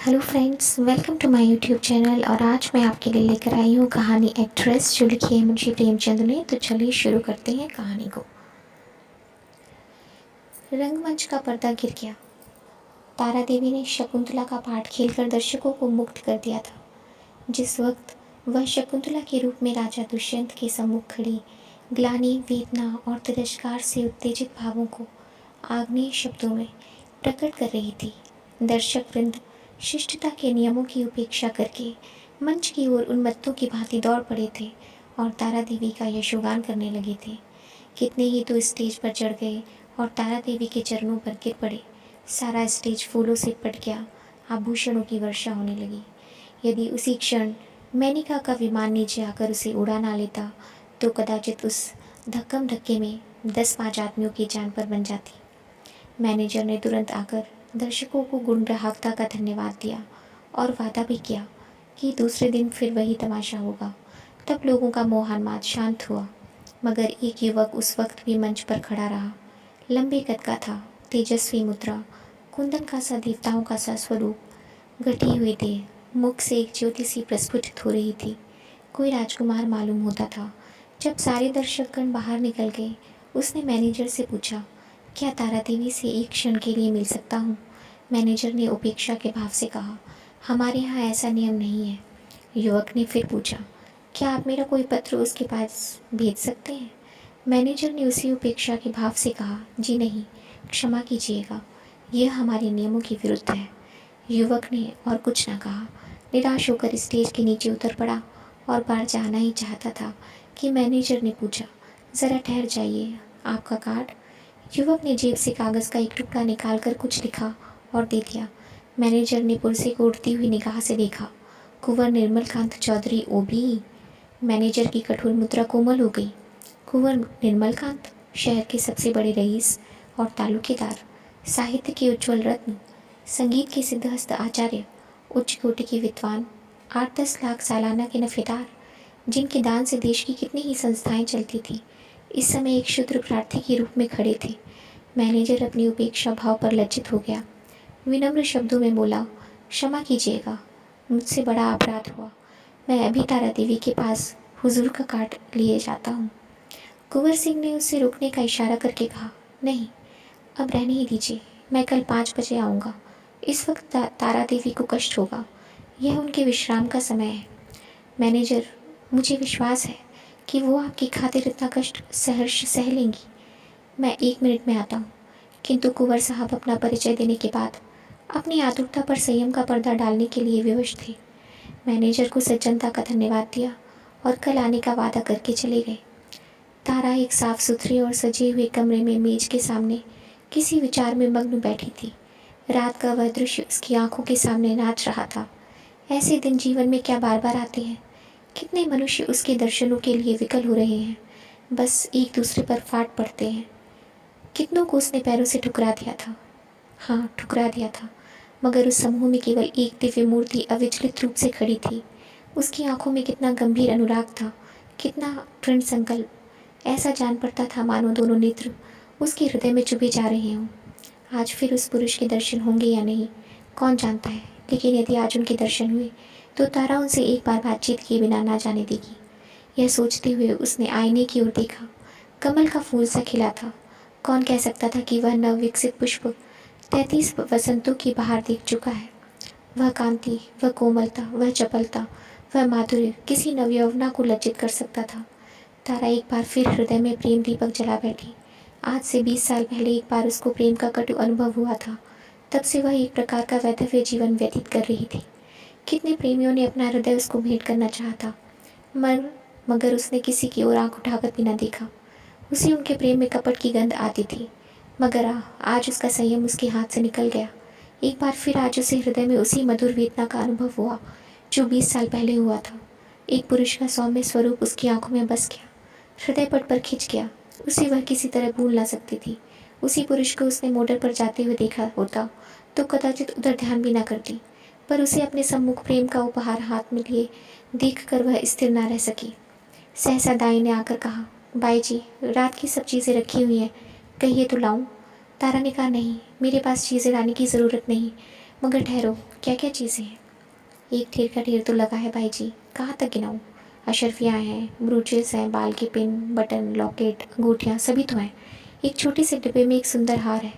Hello friends, welcome to my YouTube channel. और आज मैं आपके लिए लेकर आई हूँ कहानी एक्ट्रेस, जो लिखी है मुंशी प्रेमचंद ने। तो चलिए शुरू करते हैं कहानी को। रंगमंच का पर्दा गिर गया। तारा देवी ने शकुंतला का पाठ खेलकर दर्शकों को मुग्ध कर दिया था। जिस वक्त वह शकुंतला के रूप में राजा दुष्यंत के सम्मुख खड़ी ग्लानि, वेदना और तिरस्कार से उत्तेजित भावों को आग्नेय शब्दों में प्रकट कर रही थी, दर्शक वृंद शिष्टता के नियमों की उपेक्षा करके मंच की ओर उन्मत्तों की भांति दौड़ पड़े थे और तारा देवी का यशोगान करने लगे थे। कितने ही तो स्टेज पर चढ़ गए और तारा देवी के चरणों पर गिर पड़े। सारा स्टेज फूलों से पट गया, आभूषणों की वर्षा होने लगी। यदि उसी क्षण मेनिका का विमान नीचे आकर उसे उड़ा ना लेता तो कदाचित उस धक्कम धक्के में 10-5 आदमियों की जान पर बन जाती। मैनेजर ने तुरंत आकर दर्शकों को गुणग्राहकता का धन्यवाद दिया और वादा भी किया कि दूसरे दिन फिर वही तमाशा होगा। तब लोगों का मोहान्माद शांत हुआ, मगर एक युवक उस वक्त भी मंच पर खड़ा रहा। लंबे कद का था, तेजस्वी मुद्रा, कुंदन का सा देवताओं का सा स्वरूप, घटी हुई देह, मुख से एक ज्योति सी प्रस्फुटित हो रही थी। कोई राजकुमार मालूम होता था। जब सारे दर्शकगण बाहर निकल गए, उसने मैनेजर से पूछा, क्या तारा देवी से एक क्षण के लिए मिल सकता हूँ? मैनेजर ने उपेक्षा के भाव से कहा, हमारे यहाँ ऐसा नियम नहीं है। युवक ने फिर पूछा, क्या आप मेरा कोई पत्र उसके पास भेज सकते हैं? मैनेजर ने उसी उपेक्षा के भाव से कहा, जी नहीं, क्षमा कीजिएगा, यह हमारे नियमों के विरुद्ध है। युवक ने और कुछ न कहा, निराश होकर स्टेज के नीचे उतर पड़ा और बाहर जाना ही चाहता था कि मैनेजर ने पूछा, ज़रा ठहर जाइए, आपका कार्ड? युवक ने जेब से कागज़ का एक टुकड़ा निकालकर कुछ लिखा और दे दिया। मैनेजर ने पुरसे को उड़ती हुई निगाह से देखा। कुंवर निर्मलकांत चौधरी ओबी। मैनेजर की कठोर मुद्रा कोमल हो गई। कुंवर निर्मलकांत, शहर के सबसे बड़े रईस और तालुकेदार, साहित्य के उज्ज्वल रत्न, संगीत के सिद्धहस्त आचार्य, उच्च कोटि के विद्वान, 8-10 लाख सालाना के नफेदार, जिनके दान से देश की कितनी ही संस्थाएं चलती थी, इस समय एक क्षुद्र प्रार्थी के रूप में खड़े थे। मैनेजर अपनी उपेक्षा भाव पर लज्जित हो गया। विनम्र शब्दों में बोला, क्षमा कीजिएगा, मुझसे बड़ा अपराध हुआ। मैं अभी तारा देवी के पास हुजूर का कार्ड लिए जाता हूँ। कुंवर सिंह ने उसे रोकने का इशारा करके कहा, नहीं, अब रहने ही दीजिए, मैं कल 5 बजे आऊँगा। इस वक्त तारा देवी को कष्ट होगा, यह उनके विश्राम का समय है। मैनेजर, मुझे विश्वास है कि वो आपकी खातिर इतना कष्ट सहर्ष सह लेंगी। मैं 1 मिनट में आता हूँ। किंतु कुंवर साहब अपना परिचय देने के बाद अपनी आतुरता पर संयम का पर्दा डालने के लिए विवश थे। मैनेजर को सज्जनता का धन्यवाद दिया और कल आने का वादा करके चले गए। तारा एक साफ सुथरे और सजे हुए कमरे में मेज के सामने किसी विचार में मग्न बैठी थी। रात का वह दृश्य उसकी आंखों के सामने नाच रहा था। ऐसे दिन जीवन में क्या बार बार आते हैं? कितने मनुष्य उसके दर्शनों के लिए विकल हो रहे हैं, बस एक दूसरे पर फाट पड़ते हैं। कितनों को उसने पैरों से ठुकरा दिया था। हाँ, ठुकरा दिया था, मगर उस समूह में केवल एक दिव्य मूर्ति अविचलित रूप से खड़ी थी। उसकी आंखों में कितना गंभीर अनुराग था, कितना दृढ़ संकल्प। ऐसा जान पड़ता था मानो दोनों नेत्र उसके हृदय में चुभे जा रहे हों। आज फिर उस पुरुष के दर्शन होंगे या नहीं, कौन जानता है, लेकिन यदि आज उनके दर्शन हुए तो तारा उनसे एक बार बातचीत किए बिना ना जाने देगी। यह सोचते हुए उसने आईने की ओर देखा। कमल का फूल सा खिला था। कौन कह सकता था कि वह नव विकसित पुष्प 33 वसंतों की बहार देख चुका है। वह कांति, वह कोमलता, वह चपलता, वह माधुर्य किसी नवयौवना को लज्जित कर सकता था। तारा एक बार फिर हृदय में प्रेम दीपक जला बैठी। आज से 20 साल पहले एक बार उसको प्रेम का कटु अनुभव हुआ था। तब से वह एक प्रकार का वैधव्य जीवन व्यतीत कर रही थी। कितने प्रेमियों ने अपना हृदय उसको भेंट करना चाहा था, मगर उसने किसी की ओर आंख उठाकर भी न देखा। उसे उनके प्रेम में कपट की गंध आती थी, मगर आज उसका संयम उसके हाथ से निकल गया। एक बार फिर आज उसे हृदय में उसी मधुर वेदना का अनुभव हुआ जो 20 साल पहले हुआ था। एक पुरुष का सौम्य स्वरूप उसकी आंखों में बस गया, हृदय पट पर खिंच गया। उसे वह किसी तरह भूल ना सकती थी। उसी पुरुष को उसने मोटर पर जाते हुए देखा होता तो कदाचित उधर ध्यान भी ना करती, पर उसे अपने सम्मुख प्रेम का उपहार हाथ में लिए देख कर वह स्थिर ना रह सकी। सहसा दाई ने आकर कहा, बाई जी, रात की सब चीज़ें रखी हुई हैं, कहिए तो लाऊं? तारा ने कहा, नहीं, मेरे पास चीज़ें लाने की ज़रूरत नहीं, मगर ठहरो, क्या क्या चीज़ें हैं? एक ढेर का ढेर तो लगा है भाई जी, कहाँ तक गिनाऊँ? अशरफियाँ हैं, ब्रूचेस हैं, बाल के पिन, बटन, लॉकेट, अंगूठियाँ सभी तो हैं। एक छोटे से डिब्बे में एक सुंदर हार है।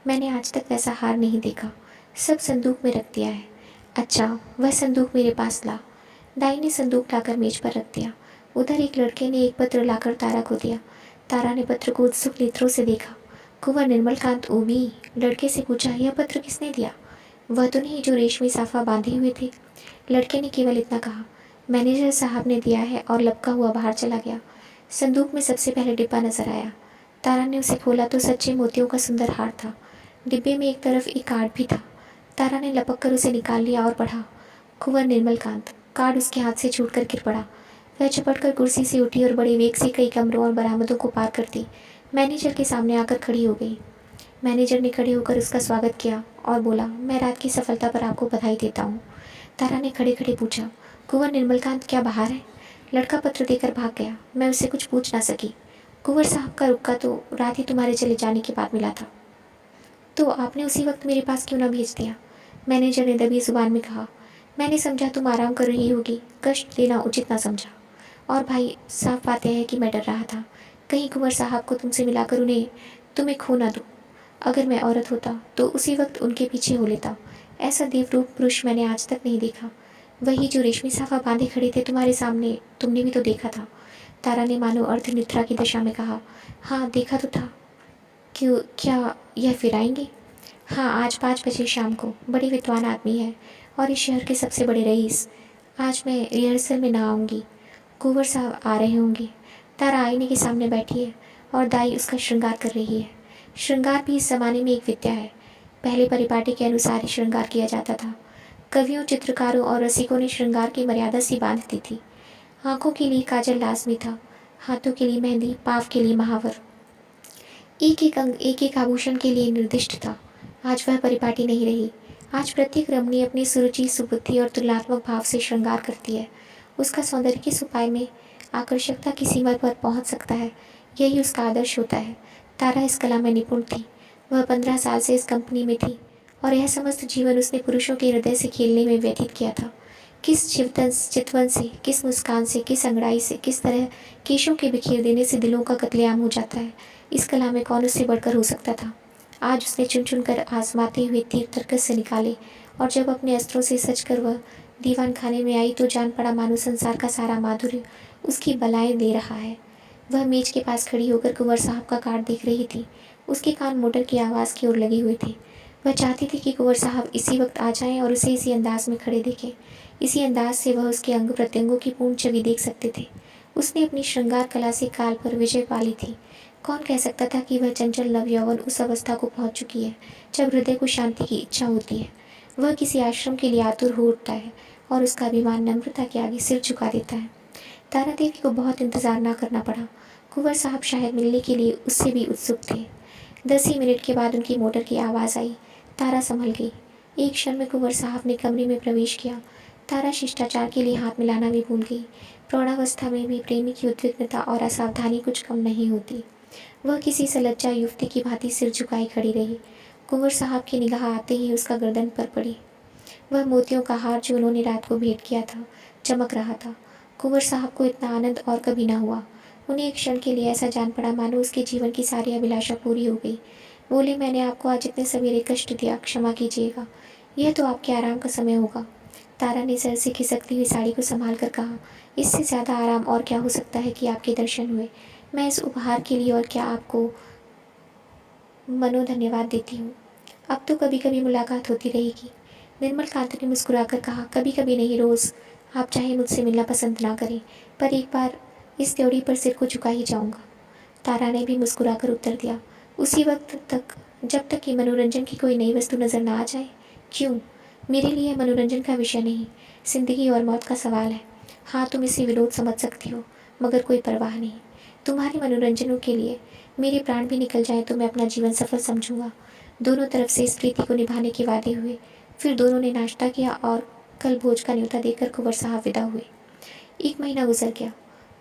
मैंने आज तक वैसा हार नहीं देखा। सब संदूक में रख दिया है। अच्छा, वह संदूक मेरे पास ला। दाई ने संदूक लाकर मेज पर रख दिया। उधर एक लड़के ने एक पत्र लाकर तारा को दिया। तारा ने पत्र को उत्सुक नेत्रों से देखा। कुंवर निर्मलकांत ऊबी, लड़के से पूछा, यह पत्र किसने दिया? वह तो नहीं जो रेशमी साफा बांधे हुए थे? लड़के ने केवल इतना कहा, मैनेजर साहब ने दिया है, और लपका हुआ बाहर चला गया। संदूक में सबसे पहले डिब्बा नजर आया। तारा ने उसे खोला तो सच्चे मोतियों का सुंदर हार था। डिब्बे में एक तरफ एक कार्ड भी था। तारा ने लपक कर उसे निकाल लिया और पढ़ा, कुंवर निर्मलकांत। कार्ड उसके हाथ से छूटकर गिर पड़ा। वह झपट कर कुर्सी से उठी और बड़े वेग से कई कमरों और बरामदों को पार करती मैनेजर के सामने आकर खड़ी हो गई। मैनेजर ने खड़े होकर उसका स्वागत किया और बोला, मैं रात की सफलता पर आपको बधाई देता हूँ। तारा ने खड़े खड़े पूछा, कुंवर निर्मलकांत क्या बाहर है? लड़का पत्र देकर भाग गया। मैं उससे कुछ पूछ ना सकी। कुंवर साहब का रुक्का तो रात ही तुम्हारे चले जाने के बाद मिला था, तो आपने उसी वक्त मेरे पास क्यों ना भेज दिया? मैनेजर ने दबी जुबान में कहा, मैंने समझा तुम आराम कर रही होगी, कष्ट देना उचित ना समझा। और भाई, साफ बात यह है कि मैं डर रहा था, कहीं कुंवर साहब को तुमसे मिलाकर उन्हें तुम्हें खो ना दूँ। अगर मैं औरत होता तो उसी वक्त उनके पीछे हो लेता। ऐसा देवरूप पुरुष मैंने आज तक नहीं देखा। वही जो रेशमी साफा बांधे खड़े थे तुम्हारे सामने, तुमने भी तो देखा था। तारा ने मानो अर्ध निद्रा की दशा में कहा, हाँ देखा तो था। क्यों, क्या यह फिर आएंगे? हाँ, आज 5 बजे शाम को। बड़े विद्वान आदमी है और इस शहर के सबसे बड़े रईस। आज मैं रिहर्सल में ना आऊँगी। कुंवर साहब आ रहे होंगे। तारा आईने के सामने बैठी है और दाई उसका श्रृंगार कर रही है। श्रृंगार भी इस जमाने में एक विद्या है। पहले परिपाटी के अनुसार ही श्रृंगार किया जाता था। कवियों, चित्रकारों और रसिकों ने श्रृंगार की मर्यादा सी बांध दी थी। आंखों के लिए काजल लाजमी था, हाथों के लिए मेहंदी, पाँव के लिए महावर। एक एक अंग, एक एक आभूषण के लिए निर्दिष्ट था। आज वह परिपाटी नहीं रही। आज प्रत्येक रमणी अपनी सुरुचि, सुबुद्धि और तुलनात्मक भाव से श्रृंगार करती है। उसका सौंदर्य किस उपाय में आकर्षकता की सीमा पर पहुंच सकता है, यही उसका आदर्श होता है। तारा इस कला में निपुण थी। वह 15 साल से इस कंपनी में थी और यह समस्त जीवन उसने पुरुषों के हृदय से खेलने में व्यतीत किया था। किस चितवन से, किस मुस्कान से, किस अंगड़ाई से, किस तरह केशों के बिखेर देने से दिलों का कत्लेआम हो जाता है, इस कला में कौन उससे बढ़कर हो सकता था। आज उसने चुन चुन कर आजमाते हुए तीर तर्कस से निकाले, और जब अपने अस्त्रों से सच कर वह दीवान खाने में आई तो जान पड़ा मानो संसार का सारा माधुर्य उसकी बलाएं दे रहा है। वह मेज के पास खड़ी होकर कुंवर साहब का कार्ड देख रही थी। उसके कान मोटर की आवाज़ की ओर लगे हुए थे। वह चाहती थी कि कुंवर साहब इसी वक्त आ जाएं और उसे इसी अंदाज में खड़े देखें। इसी अंदाज से वह उसके अंग प्रत्यंगों की पूर्ण छवि देख सकते थे। उसने अपनी श्रृंगार कला से काल पर विजय पाली थी। कौन कह सकता था कि वह चंचल नव यौवन उस अवस्था को पहुंच चुकी है जब हृदय को शांति की इच्छा होती है। वह किसी आश्रम के लिए आतुर हो उठता है और उसका अभिमान नम्रता के आगे सिर झुका देता है। तारा देवी को बहुत इंतजार ना करना पड़ा। कुंवर साहब शायद मिलने के लिए उससे भी उत्सुक थे। 10 ही मिनट के बाद उनकी मोटर की आवाज़ आई। तारा संभल गई। एक क्षण में कुंवर साहब ने कमरे में प्रवेश किया। तारा शिष्टाचार के लिए हाथ मिलाना भी भूल गई। प्रौढ़ावस्था में भी प्रेमी की उद्विग्नता और असावधानी कुछ कम नहीं होती। वह किसी सलज्जा युवती की भांति सिर झुकाई खड़ी रही। कुंवर साहब की निगाह आते ही उसका गर्दन पर पड़ी। वह मोतियों का हार जो उन्होंने रात को भेंट किया था चमक रहा था। कुंवर साहब को इतना आनंद और कभी ना हुआ। उन्हें एक क्षण के लिए ऐसा जान पड़ा मानो उसके जीवन की सारी अभिलाषा पूरी हो गई। बोले, मैंने आपको आज इतने सवेरे कष्ट दिया, क्षमा कीजिएगा। यह तो आपके आराम का समय होगा। तारा ने सर से खिसकती हुई साड़ी को संभाल कर कहा, इससे ज़्यादा आराम और क्या हो सकता है कि आपके दर्शन हुए। मैं इस उपहार के लिए और क्या आपको मनो धन्यवाद देती हूँ। अब तो कभी कभी मुलाकात होती रहेगी। निर्मल कांत ने मुस्कुराकर कहा, कभी कभी नहीं, रोज़। आप चाहे मुझसे मिलना पसंद ना करें, पर एक बार इस त्योड़ी पर सिर को झुका ही जाऊंगा। तारा ने भी मुस्कुराकर उत्तर दिया, उसी वक्त तक जब तक कि मनोरंजन की कोई नई वस्तु नज़र ना आ जाए। क्यों? मेरे लिए मनोरंजन का विषय नहीं, जिंदगी और मौत का सवाल है। हाँ, तुम इसे विनोद समझ सकती हो, मगर कोई परवाह नहीं। तुम्हारे मनोरंजनों के लिए मेरे प्राण भी निकल जाए तो मैं अपना जीवन सफल समझूंगा। दोनों तरफ से इस प्रीति को निभाने के वादे हुए। फिर दोनों ने नाश्ता किया और कल भोज का न्योता देकर कुंवर साहब विदा हुए। 1 महीना गुजर गया।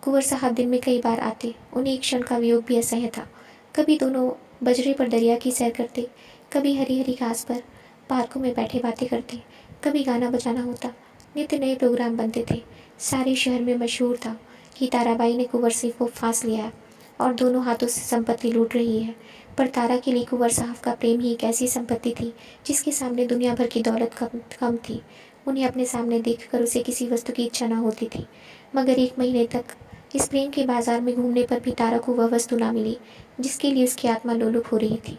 कुंवर साहब दिन में कई बार आते। उन्हें एक क्षण का वियोग भी असह्य था। कभी दोनों बजरे पर दरिया की सैर करते, कभी हरी हरी घास पर। पार्कों में बैठे बातें करते, कभी गाना बजाना होता, नित्य नए प्रोग्राम बनते थे। सारे शहर में मशहूर था कि ताराबाई ने कुंवर सिंह को फांस लिया है और दोनों हाथों से संपत्ति लूट रही है। पर तारा के लिए कुंवर साहब का प्रेम ही एक ऐसी संपत्ति थी जिसके सामने दुनिया भर की दौलत कम थी। उन्हें अपने सामने देखकर उसे किसी वस्तु की इच्छा न होती थी। मगर 1 महीने तक इस प्रेम के बाजार में घूमने पर भी तारा को वह वस्तु ना मिली जिसके लिए उसकी आत्मा लोलुप हो रही थी।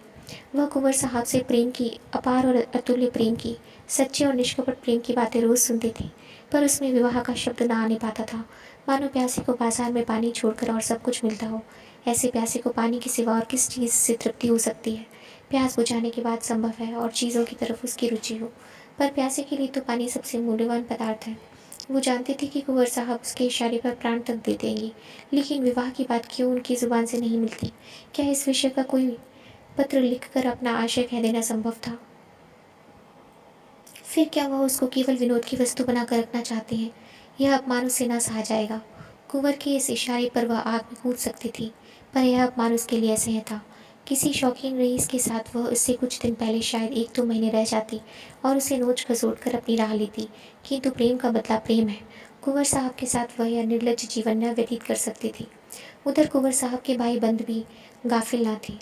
वह कुंवर साहब से प्रेम की, अपार और अतुल्य प्रेम की, सच्चे और निष्कपट प्रेम की बातें रोज सुनती थी, पर उसमें विवाह का शब्द ना आने पाता था। मानो प्यासे को बाजार में पानी छोड़कर और सब कुछ मिलता हो। ऐसे प्यासे को पानी के सिवा और किस चीज़ से तृप्ति हो सकती है? प्यास बुझाने के बाद संभव है और चीज़ों की तरफ उसकी रुचि हो, पर प्यासे के लिए तो पानी सबसे मूल्यवान पदार्थ है। वो जानती थी कि कुंवर साहब उसके इशारे पर प्राण तक दे देंगे, लेकिन विवाह की बात क्यों उनकी जुबान से नहीं मिलती? क्या इस विषय का कोई पत्र लिखकर अपना आशय कह देना संभव था? फिर क्या वह उसको केवल विनोद की वस्तु बनाकर रखना चाहते हैं? यह अपमान उससे न सहा जाएगा। कुंवर के इस इशारे पर वह आग में कूद सकती थी, पर यह अपमान उसके लिए असह्य था। किसी शौकीन रईस के साथ वह उससे कुछ दिन पहले शायद 1-2 महीने रह जाती और उसे नोच खसोट कर अपनी राह लेती, किंतु प्रेम का बदला प्रेम है। कुंवर साहब के साथ वह यह निर्लज जीवन न व्यतीत कर सकती थी। उधर कुंवर साहब के भाई बंद भी गाफिल न थे।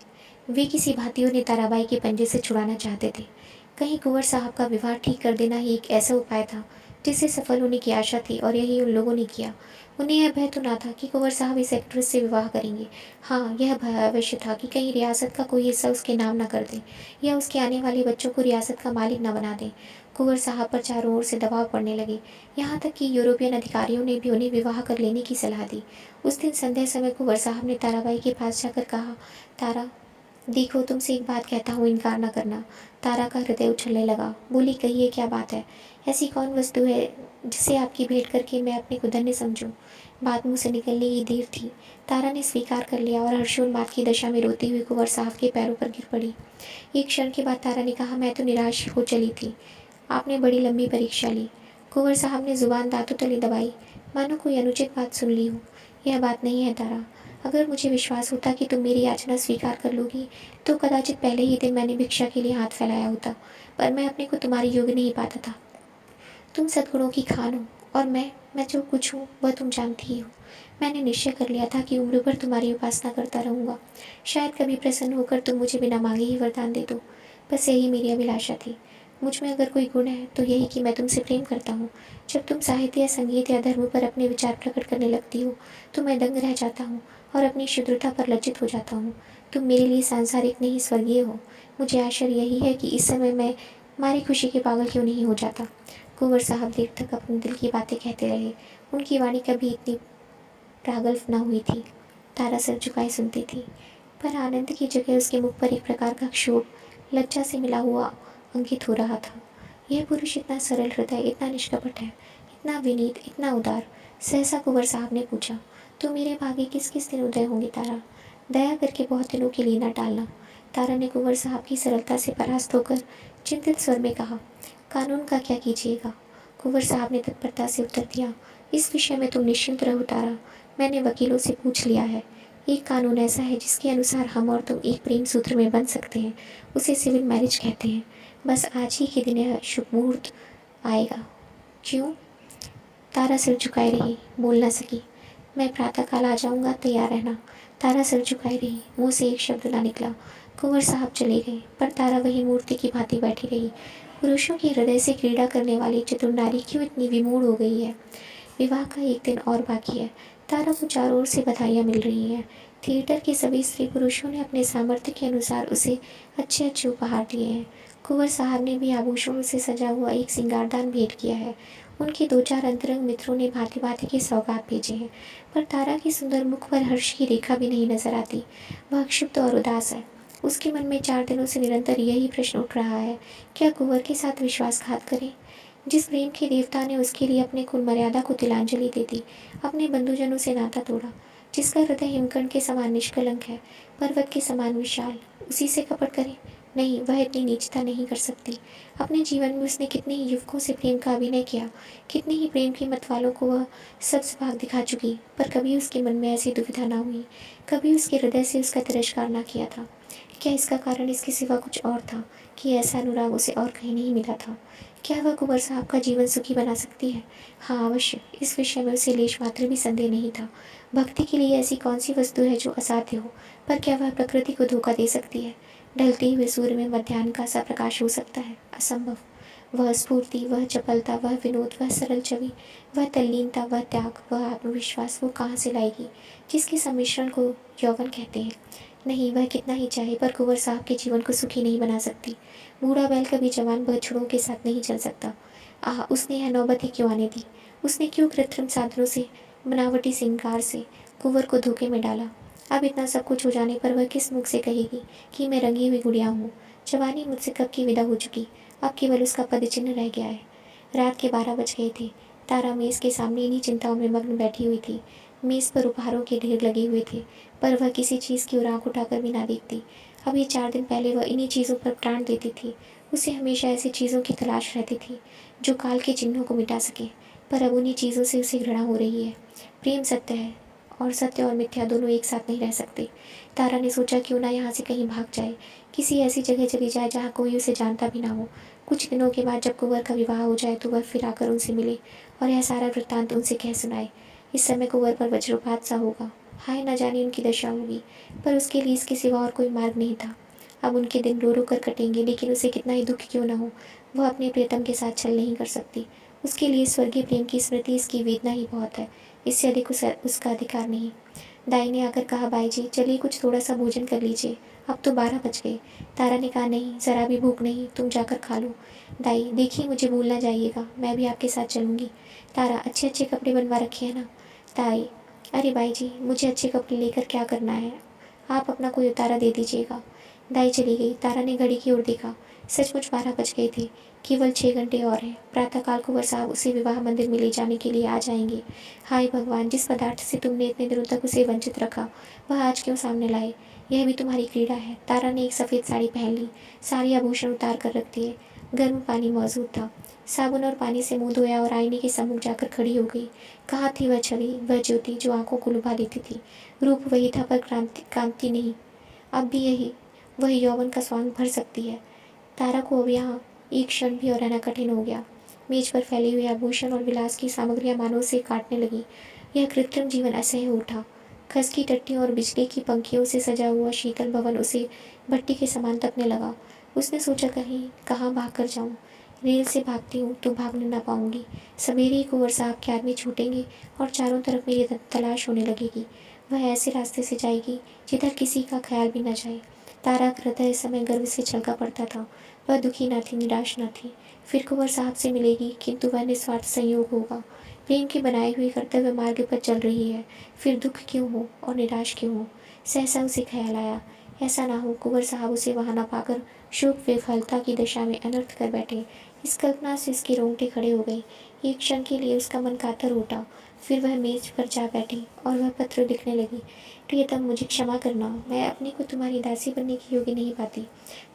वे किसी भांति उन्हें ताराबाई के पंजे से छुड़ाना चाहते थे। कहीं कुंवर साहब का विवाह ठीक कर देना ही एक ऐसा उपाय था जिससे सफल होने की आशा थी, और यही उन लोगों ने किया। उन्हें यह भय तो ना था कि कुंवर साहब इस एक्ट्रेस से विवाह करेंगे। हाँ, यह भय अवश्य था कि कहीं रियासत का कोई हिस्सा उसके नाम न कर दें या उसके आने वाले बच्चों को रियासत का मालिक न बना दें। कुंवर साहब पर चारों ओर से दबाव पड़ने लगे, यहाँ तक कि यूरोपियन अधिकारियों ने भी उन्हें विवाह कर लेने की सलाह दी। उस दिन संध्या समय कुंवर साहब ने ताराबाई के पास जाकर कहा, तारा, देखो, तुमसे एक बात कहता हूँ, इनकार न करना। तारा का हृदय उछलने लगा। बोली, कहिए, क्या बात है? ऐसी कौन वस्तु है जिसे आपकी भेंट करके मैं अपने को धन्य समझूं? बात मुँह से निकलने की देर थी। तारा ने स्वीकार कर लिया और हर्षोन्माद की दशा में रोती हुई कुंवर साहब के पैरों पर गिर पड़ी। एक क्षण के बाद तारा ने कहा, मैं तो निराश हो चली थी। आपने बड़ी लंबी परीक्षा ली। कुंवर साहब ने जुबान दांतों तले दबाई, मानो कोई अनुचित बात सुन ली हो। यह बात नहीं है तारा। अगर मुझे विश्वास होता कि तुम मेरी याचना स्वीकार कर लोगी तो कदाचित पहले ही दिन मैंने भिक्षा के लिए हाथ फैलाया होता, पर मैं अपने को तुम्हारे योग्य नहीं पाता था। तुम सद्गुणों की खान हो और मैं जो कुछ हूँ वह तुम जानती ही हो। मैंने निश्चय कर लिया था कि उम्र भर तुम्हारी उपासना करता रहूँगा। शायद कभी प्रसन्न होकर तुम मुझे बिना मांगे ही वरदान दे दो। बस यही मेरी अभिलाषा थी। मुझ में अगर कोई गुण है तो यही कि मैं तुमसे प्रेम करता हूँ। जब तुम साहित्य या संगीत या धर्म पर अपने विचार प्रकट करने लगती हो तो मैं दंग रह जाता हूँ और अपनी शुद्धता पर लज्जित हो जाता हूँ। तुम मेरे लिए सांसारिक नहीं स्वर्गीय हो। मुझे आश्चर्य यही है कि इस समय मैं मारी खुशी के पागल क्यों नहीं हो जाता। कुंवर साहब देर तक अपने दिल की बातें कहते रहे। उनकी वाणी कभी इतनी प्रागल्भ न हुई थी। तारा सिर झुकाए सुनती थी, पर आनंद की जगह उसके मुख पर एक प्रकार का क्षोभ, लज्जा से मिला हुआ अंकित हो रहा था। यह पुरुष इतना सरल हृदय, इतना निष्कपट है, इतना विनीत, इतना उदार। सहसा कुंवर साहब ने पूछा, तो मेरे भाग्य किस किस दिन उदय होंगे तारा? दया करके बहुत दिनों के लिए न टालना। तारा ने कुंवर साहब की सरलता से परास्त होकर चिंतित स्वर में कहा, कानून का क्या कीजिएगा? कुंवर साहब ने तत्परता से उत्तर दिया, इस विषय में तुम निश्चिंत रहो तारा, मैंने वकीलों से पूछ लिया है। एक कानून ऐसा है जिसके अनुसार हम और तुम एक प्रेम सूत्र में बंध सकते हैं। उसे सिविल मैरिज कहते हैं। बस आज ही के दिन यह शुभ मुहूर्त आएगा। क्यों? तारा सिर झुकाए रही, बोल न सकी। मैं प्रातःकाल आ जाऊंगा, तैयार रहना। तारा सिर झुकाए रही, मुंह से एक शब्द ना निकला। कुंवर साहब चले गए, पर तारा वही मूर्ति की भांति बैठी रही। पुरुषों के हृदय से क्रीड़ा करने वाली चतुर नारी क्यों इतनी विमूढ़ हो गई है? विवाह का एक दिन और बाकी है। तारा को चारों ओर से बधाइयाँ मिल रही हैं। थिएटर के सभी स्त्री पुरुषों ने अपने सामर्थ्य के अनुसार उसे अच्छे अच्छे उपहार दिए हैं। कुंवर साहब ने भी आभूषणों से सजा हुआ एक सिंगारदान भेंट किया है। उनके 2-4 अंतरंग मित्रों ने भांति भांति के सौगात भेजे हैं, पर तारा के सुंदर मुख पर हर्ष की रेखा भी नहीं नजर आती। वह क्षुब्ध और उदास है। उसके मन में 4 दिनों से निरंतर यही प्रश्न उठ रहा है, क्या कुंवर के साथ विश्वासघात करे? जिस प्रेम के देवता ने उसके लिए अपने कुल मर्यादा को तिलांजलि दे दी, अपने बंधुजनों से नाता तोड़ा, जिसका हृदय हिमकंड के समान निष्कलंक है, पर्वत के समान विशाल, उसी से कपट करे? नहीं, वह इतनी नीचता नहीं कर सकती। अपने जीवन में उसने कितने ही युवकों से प्रेम का अभिनय किया, कितने ही प्रेम की मतवालों को वह सब्ज भाग दिखा चुकी, पर कभी उसके मन में ऐसी दुविधा ना हुई, कभी उसके हृदय से उसका तिरस्कार ना किया था। क्या इसका कारण इसके सिवा कुछ और था कि ऐसा अनुराग उसे और कहीं नहीं मिला था? क्या वह कुंवर साहब का जीवन सुखी बना सकती है? हाँ, अवश्य। इस विषय में उसे लेश मात्र भी संदेह नहीं था। भक्ति के लिए ऐसी कौन सी वस्तु है जो असाध्य हो? पर क्या वह प्रकृति को धोखा दे सकती है? ढलते हुए सूर्य में मध्याह्न का सा प्रकाश हो सकता है? असंभव। वह स्फूर्ति, वह चपलता, वह विनोद, वह सरल छवि, वह तल्लीनता, वह त्याग, वह आत्मविश्वास वो कहाँ से लाएगी, जिसके सम्मिश्रण को यौवन कहते हैं? नहीं, वह कितना ही चाहे पर कुंवर साहब के जीवन को सुखी नहीं बना सकती। बूढ़ा बैल कभी जवान बछड़ों के साथ नहीं चल सकता। आह, उसने यह नौबत ही क्यों आने दी? उसने क्यों कृत्रिम साधनों से, बनावटी श्रृंगार से कुंवर को धोखे में डाला? अब इतना सब कुछ हो जाने पर वह किस मुख से कहेगी कि मैं रंगी हुई गुड़िया हूँ? जवानी मुझसे कब की विदा हो चुकी, अब केवल उसका पदचिन्ह रह गया है। रात के 12 बज गए थे। तारा मेज़ के सामने इन्हीं चिंताओं में मग्न बैठी हुई थी। मेज़ पर उपहारों के ढेर लगे हुए थे, पर वह किसी चीज़ की ओर आँख उठाकर भी ना देखती। अभी 4 दिन पहले वह इन्हीं चीज़ों पर प्राण देती थी। उसे हमेशा ऐसी चीज़ों की तलाश रहती थी जो काल के चिन्हों को मिटा सके, पर अब उन्हीं चीज़ों से उसे घृणा हो रही है। प्रेम सत्य है, और सत्य और मिथ्या दोनों एक साथ नहीं रह सकते। तारा ने सोचा क्यों ना यहाँ से कहीं भाग जाए, किसी ऐसी जगह चली जाए जहाँ कोई उसे जानता भी ना हो। कुछ दिनों के बाद जब कुंवर का विवाह हो जाए तो वह फिर आकर उनसे मिले और यह सारा वृत्तांत उनसे कह सुनाए। इस समय कुंवर पर वज्रपात सा होगा। हाय, न जाने उनकी दशा होगी, पर उसके लिए इसके सिवा और कोई मार्ग नहीं था। अब उनके दिन रो रो कर कटेंगे, लेकिन उसे कितना ही दुख क्यों न हो, वह अपने प्रियतम के साथ छल नहीं कर सकती। उसके लिए स्वर्गीय प्रेम की स्मृति इसकी वेदना ही बहुत है, इससे अधिक उसका अधिकार नहीं। दाई ने आकर कहा, बाई जी चलिए कुछ थोड़ा सा भोजन कर लीजिए, अब तो 12 बज गए। तारा ने कहा, नहीं, ज़रा भी भूख नहीं, तुम जाकर खा लो। दाई, देखिए मुझे भूल ना जाइएगा, मैं भी आपके साथ चलूँगी। तारा, अच्छे अच्छे कपड़े बनवा रखे हैं ना? दाई, अरे बाई जी मुझे अच्छे कपड़े लेकर क्या करना है, आप अपना कोई उतारा दे दीजिएगा। दाई चली गई। तारा ने घड़ी की ओर देखा। सचमुच 12 बज गए थे। केवल 6 घंटे और हैं। प्रातःकाल कुंवर साहब उसे विवाह मंदिर में ले जाने के लिए आ जाएंगे। हाय भगवान, जिस पदार्थ से तुमने इतने दिनों तक उसे वंचित रखा, वह आज क्यों सामने लाए? यह भी तुम्हारी क्रीड़ा है। तारा ने एक सफ़ेद साड़ी पहन ली, सारे आभूषण उतार कर रख दिए। गर्म पानी मौजूद था। साबुन और पानी से मुंह धोया और आईने के सम्मुख जाकर खड़ी हो गई। कहाँ थी वह छवि, वह ज्योति जो आंखों को लुभा देती थी? रूप वही था पर कांति नहीं। अब भी यही वह यौवन का स्वांग भर सकती है। तारा को अब यहाँ एक क्षण भी और रहना कठिन हो गया। मेज पर फैले हुए आभूषण और विलास की सामग्रियां मानो उसे काटने लगी। यह कृत्रिम जीवन असह्य उठा। खस की टट्टियों और बिजली की पंखियों से सजा हुआ शीतल भवन उसे भट्टी के समान तपने लगा। उसने सोचा, कहीं कहाँ भाग कर जाऊँ। रेल से भागती हूँ तो भागने ना पाऊंगी। सवेरे ही कुंवर साहब के आदमी छूटेंगे और चारों तरफ मेरी तलाश होने लगेगी। वह ऐसे रास्ते से जाएगी जिधर किसी का ख्याल भी न जाए। तारा का हृदय इस समय गर्व से छलका पड़ता था। वह दुखी न थी, निराश न थी। फिर कुंवर साहब से मिलेगी, किंतु वह निस्वार्थ संयोग होगा। प्रेम के बनाए हुए कर्तव्य मार्ग पर चल रही है, फिर दुख क्यों हो और निराश क्यों हो? सहसा उसे ख्याल आया, ऐसा ना हो कुंवर साहब उसे वहां न पाकर शोक विफलता की दशा में अनर्थ कर बैठे। इस कल्पना से इसके रोंगटे खड़े हो गए। एक क्षण के लिए उसका मन कातर उठा। फिर वह मेज पर जा बैठी और वह पत्र लिखने लगी। प्रियतम, मुझे क्षमा करना, मैं अपने को तुम्हारी दासी बनने की योग्य नहीं पाती।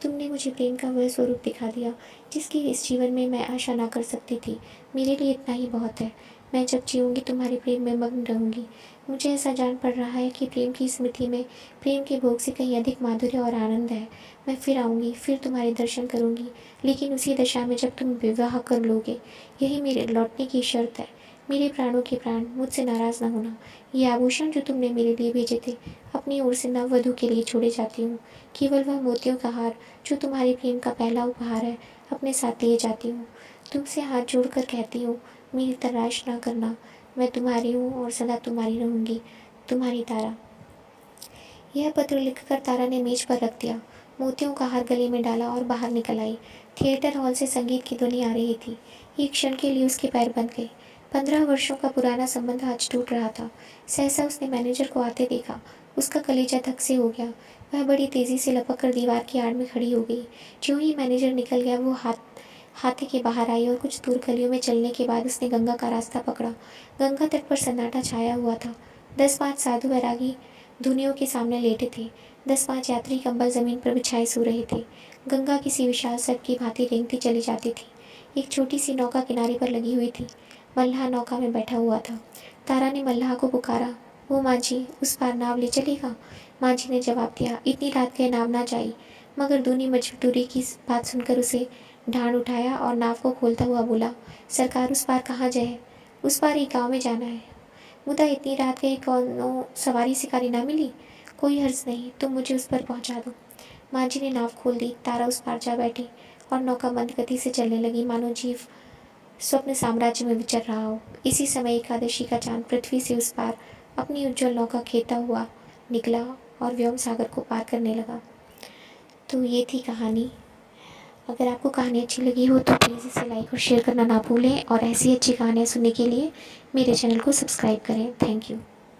तुमने मुझे प्रेम का वह स्वरूप दिखा दिया जिसकी इस जीवन में मैं आशा ना कर सकती थी। मेरे लिए इतना ही बहुत है। मैं जब जीऊँगी तुम्हारे प्रेम में मग्न रहूँगी। मुझे ऐसा जान पड़ रहा है कि प्रेम की स्मृति में प्रेम के भोग से कहीं अधिक माधुर्य और आनंद है। मैं फिर आऊँगी, फिर तुम्हारे दर्शन करूँगी, लेकिन उसी दशा में जब तुम विवाह कर लोगे। यही मेरे लौटने की शर्त है। मेरे प्राणों के प्राण, मुझसे नाराज़ न होना। ये आभूषण जो तुमने मेरे लिए भेजे थे, अपनी ओर से नववधू के लिए छोड़े जाती हूँ। केवल वह मोतियों का हार जो तुम्हारे प्रेम का पहला उपहार है, अपने साथ लिए जाती हूँ। तुमसे हाथ जोड़कर कहती हूँ, मेरी तलाश ना करना। मैं तुम्हारी हूँ और सदा तुम्हारी रहूँगी। तुम्हारी तारा। यह पत्र लिखकर तारा ने मेज पर रख दिया, मोतियों का हार गले में डाला और बाहर निकल आई। थिएटर हॉल से संगीत की ध्वनि आ रही थी। एक क्षण के लिए उसके पैर बंद गए। 15 वर्षों का पुराना संबंध आज टूट रहा था। सहसा उसने मैनेजर को आते देखा। उसका कलेजा धक से हो गया। वह बड़ी तेजी से लपक कर दीवार की आड़ में खड़ी हो गई। ज्यों ही मैनेजर निकल गया, वो हाथे के बाहर आई और कुछ दूर गलियों में चलने के बाद उसने गंगा का रास्ता पकड़ा। गंगा तट पर सन्नाटा छाया हुआ था। 10-5 साधु वैरागी धुनियों के सामने लेटे थे। 10-5 यात्री कंबल जमीन पर बिछाए सो रहे थे। गंगा किसी विशाल सर्प की भांति रेंगती चली जाती थी। एक छोटी सी नौका किनारे पर लगी हुई थी। मल्लाह नौका में बैठा हुआ था। तारा ने मल्लाह को पुकारा, वो माँ जी, उस पार नाव ले चलेगा? माँ जी ने जवाब दिया, इतनी रात गए नाव ना जाई। मगर दूनी मजबूरी की बात सुनकर उसे ढांढ उठाया और नाव को खोलता हुआ बोला, सरकार उस पार कहाँ जाए? उस पार एक गाँव में जाना है। मुदा इतनी रात गई कौनो सवारी शिकारी ना मिली? कोई हर्ज नहीं, तुम मुझे उस पर पहुंचा दो। माँ जी ने नाव खोल दी, तारा उस पार जा बैठी और नौका मंद गति से चलने लगी, मानो जीव स्वप्न साम्राज्य में विचर रहा हो। इसी समय एकादशी का चांद पृथ्वी से उस पार अपनी उज्जवल नौका खेता हुआ निकला और व्योम सागर को पार करने लगा। तो ये थी कहानी। अगर आपको कहानी अच्छी लगी हो तो प्लीज़ इसे लाइक और शेयर करना ना भूलें और ऐसी अच्छी कहानियाँ सुनने के लिए मेरे चैनल को सब्सक्राइब करें। Thank you.